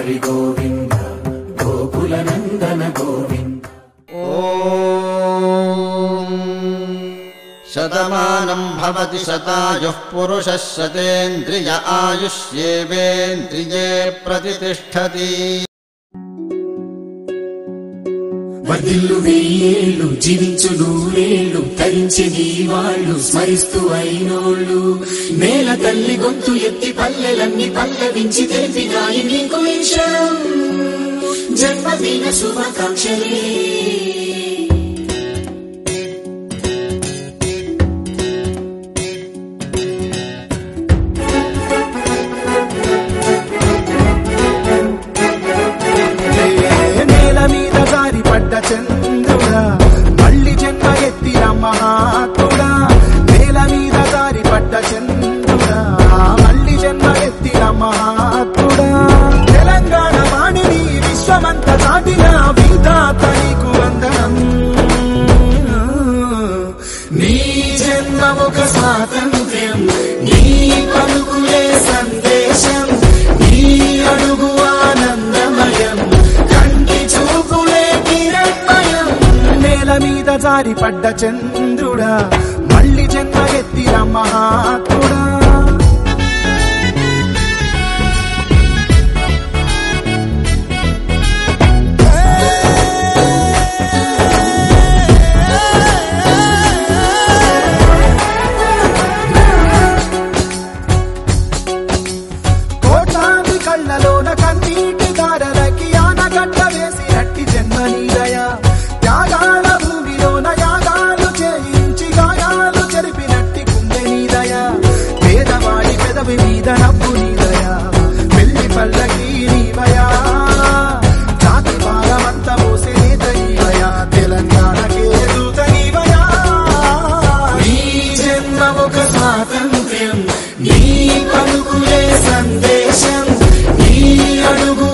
హరి గోవింద గోకుల నందన గోవింద. శతమానం భవతి శతాయుః పురుషः శతేంద్రియ ఆయుష్యేవేంద్రియే ప్రతిష్ఠతి. వర్ధిల్లు వెయ్యేళ్ళు జీవించు నూరేళ్ళు తరించి నీ వాళ్ళు స్మరిస్తూ అయినోళ్ళు. నేల తల్లి గొంతు ఎత్తి పల్లెలన్నీ పల్లవించి తెలిపినాయి నీకు విషయం. జన్మదిన శుభాకాంక్షలే. చంద్రుడా మళ్ళీ జన్మ ఎత్తిన మహాత్ముడా. నేల మీద దారి పడ్డ చంద్రుడా మళ్ళీ జన్మ ఎత్తిన మహాత్ముడా. తెలంగాణ వాణిని విశ్వమంత దాటిన విధాత నీకు వందనం. నీ జన్మ ఒక స్వాతంత్ర్యం, నీ పలుకులే సందేశం, నీ అడుగు ఆనందమయం, కంటి చూపులే నేల మీద జారి పడ్డ చంద్రుడా మళ్ళీ జన్మ ఎత్తిన మహాత్ముడా. కోట్లాది కళ్ళలోన కన్నీటి దారలకి ఆనగడ్డ వేసి హట్టి జన్మ నీదయా. త్యాగాల భూమిలోన యాగాలు చేయించి గాయాలు చెరిపినట్టి గుండె నీదయా. పేదవాడి పెదవి మీద నవ్వు నీదయా. పెళ్లి పల్లకి నీవయా. జాతి భారమంత మోసే నేత నీవయా. తెలంగాణకే దూత నీవయా. నీ జన్మ ఒక స్వాతంత్ర్యం, నీ పలుకులే సందేశం, నీ అడుగు